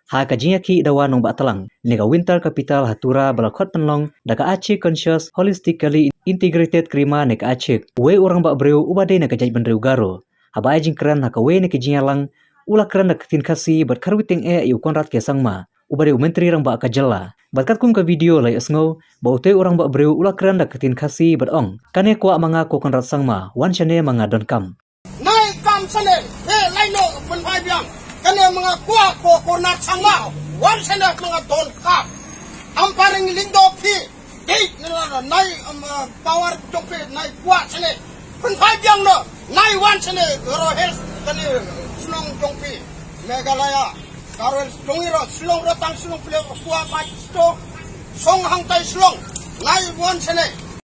ha kajinya ki dawa nong ba talang nega winter capital hatura balakot penlong daga achi conscious holistically integrated krima nega achik we orang ba breu ubade nega jaj bandreu garo haba ajing kran haka we nega jinya lang ula kran nega tin kasi bat karwiting yu konrat ke sangma ubade menteri rang ba kajala batkat kum ka video lai asngo baute orang ba breu ula kran nega tin kasi bat ong kane kwa manga ko konrat sangma wan chane manga don kam nai kam sane he laino pen phai biang kane mga kwa ko konat sangma wan sane mga don kam amparing lindo phi date na nai power tope nai kwa sane pen phai biang no nai wan sane ro health kane slong jongpi Meghalaya karel dongiro slong rotang slong ple kwa pa sto song hang tai slong nai wan sane